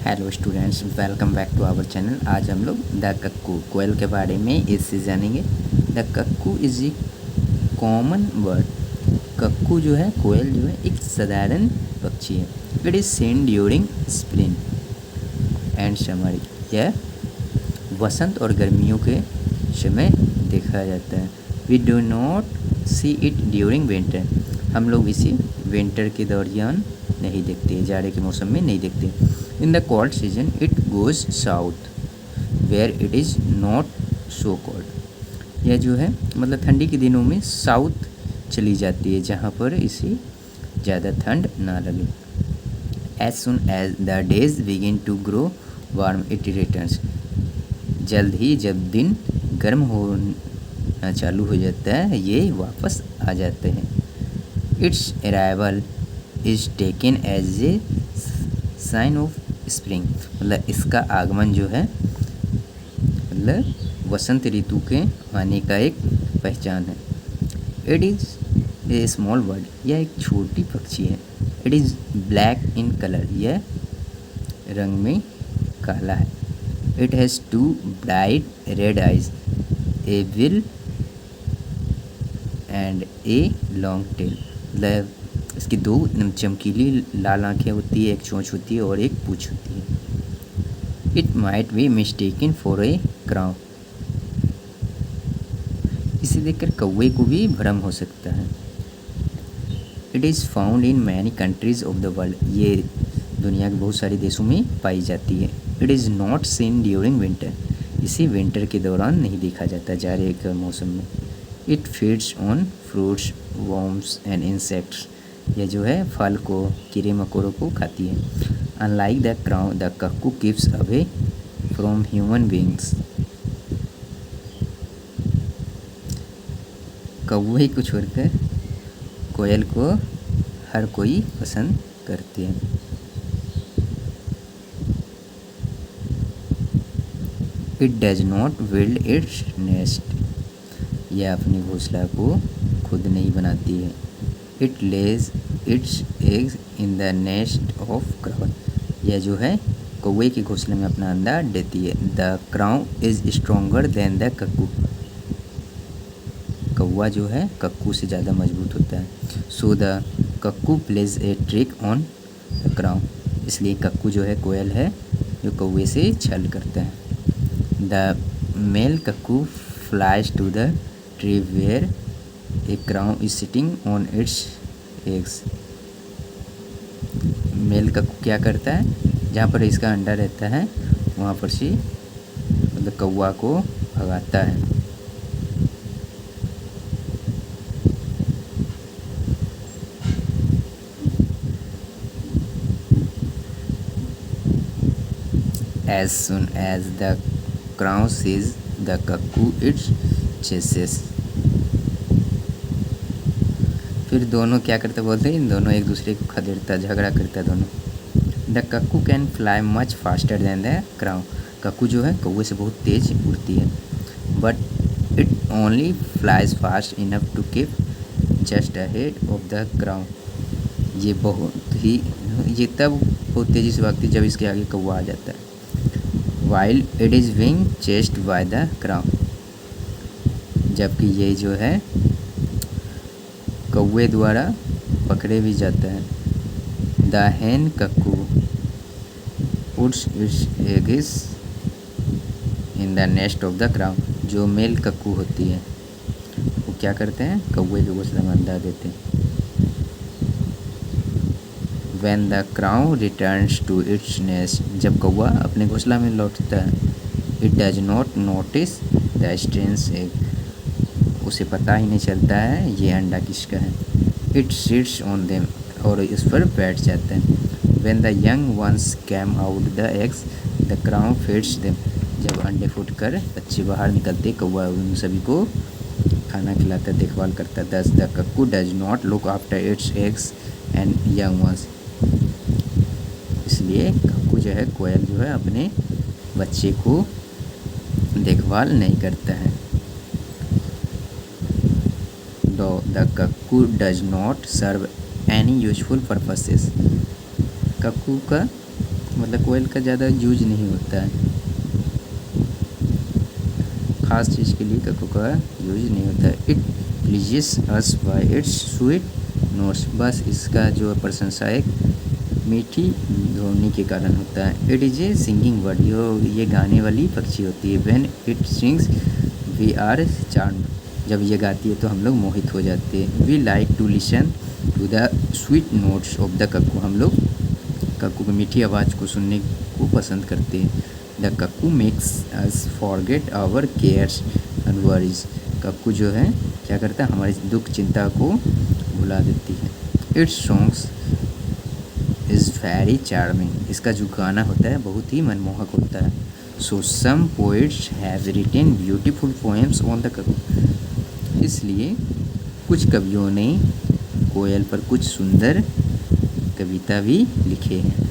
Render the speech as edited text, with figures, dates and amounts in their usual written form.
Hello students, welcome back to our channel. आज हम लोग द कक्कू कोयल के बारे में इससे जानेंगे। The cuckoo is a common bird. Cuckoo जो है, कोयल जो है, एक साधारण पक्षी है। It is seen during spring and summer. यह वसंत और गर्मियों के समय देखा जाता है। We do not see it during winter. हम लोग इसे विंटर के दौरान नहीं देखते, जाड़े के मौसम में नहीं देखते। In the cold season it goes south where it is not so cold. यह जो है मतलब ठंडी के दिनों में साउथ चली जाती है, जहाँ पर इसे ज़्यादा ठंड ना लगे। As soon as the days begin to grow warm it returns. जल्द ही जब दिन गर्म होना चालू हो जाता है, ये वापस आ जाते हैं। Its arrival is taken as a sign of spring. मतलब इसका आगमन जो है मतलब वसंत ऋतु के आने का एक पहचान है। It is a small bird. यह एक छोटी पक्षी है। It is black in colour. यह रंग में काला है। It has two bright red eyes, a bill and a long tail. मतलब इसकी दो चमकीली लाल आँखें होती है, एक चोंच होती है और एक पूँछ होती है। It might be mistaken for a crow. इसे देखकर कौवे को भी भ्रम हो सकता है। It is found in many countries of the world. ये दुनिया के बहुत सारे देशों में पाई जाती है। It is not seen during winter. इसे विंटर के दौरान नहीं देखा जाता, जाड़े के मौसम में। It feeds on fruits, worms and insects. यह जो है फल को, कीड़े मकोड़ों को खाती है। Unlike the crow, the cuckoo keeps away from human beings. कौवे को छोड़कर कोयल को हर कोई पसंद करते हैं। It does not build its nest. यह अपने घोंसला को खुद नहीं बनाती है। It lays its eggs in the nest of crow. यह जो है कौवे के घोंसले में अपना अंडा देती है। The crow is stronger than the cuckoo. कौवा जो है कक्कू से ज़्यादा मजबूत होता है। So the cuckoo plays a trick on the crow. इसलिए कक्कू जो है कोयल है जो कौवे से छल करता है। The male cuckoo flies to the tree where a crow is sitting on its eggs. Male cuckoo क्या करता है, जहाँ पर इसका अंडा रहता है वहाँ पर से मतलब कौवा को भगाता है। As soon as the crow sees the cuckoo, it chases। फिर दोनों क्या करते बोलते हैं, इन दोनों एक दूसरे को खदेड़ता, झगड़ा करता दोनों। The cuckoo can fly much faster than the crow. Cuckoo जो है कौवे से बहुत तेज उड़ती है। But it only flies fast enough to keep just ahead of the crow. ये तब बहुत तेज़ी से भागती है जब इसके आगे कौवा आ जाता है। While it is being chased by the crow. जबकि ये जो है कौवे द्वारा पकड़े भी जाता है। The hen cuckoo puts its eggs in the nest of the crow. जो मेल कक्कू होती है वो क्या करते हैं, कौवे के घोंसले में अंडा देते हैं। When the crow returns to its nest, जब कौवा अपने घोंसला में लौटता है, it does not notice the strange egg। उसे पता ही नहीं चलता है ये अंडा किसका है। It sits on them, और इस पर बैठ जाता है। When the young ones came out the eggs, the crow feeds them। जब अंडे फूटकर बच्चे बाहर निकलते, कौवा उन सभी को खाना खिलाता, देखभाल करता। Thus the cuckoo does not look after its eggs and young ones। इसलिए कक्कू जो है, कोयल जो है, अपने बच्चे को देखभाल नहीं करता है। The cuckoo does not serve any useful purposes. Cuckoo का मतलब कोयल का ज़्यादा यूज नहीं होता है, ख़ास चीज़ के लिए कक्कू का यूज नहीं होता है। It pleases us bye it's sweet notes, बस इसका जो प्रशंसा एक मीठी ध्वनि के कारण होता है। It is a singing bird, ये गाने वाली पक्षी होती है। When it sings we are charmed, जब ये गाती है तो हम लोग मोहित हो जाते हैं। We like to listen to the sweet notes of the cuckoo, हम लोग कक्कू की मीठी आवाज़ को सुनने को पसंद करते हैं। The cuckoo makes us forget our cares and worries, cuckoo जो है क्या करता है, हमारी दुख चिंता को भुला देती है। It's songs is very charming, इसका जो गाना होता है बहुत ही मनमोहक होता है। So some poets have written beautiful poems on the cuckoo, इसलिए कुछ कवियों ने कोयल पर कुछ सुंदर कविता भी लिखे हैं।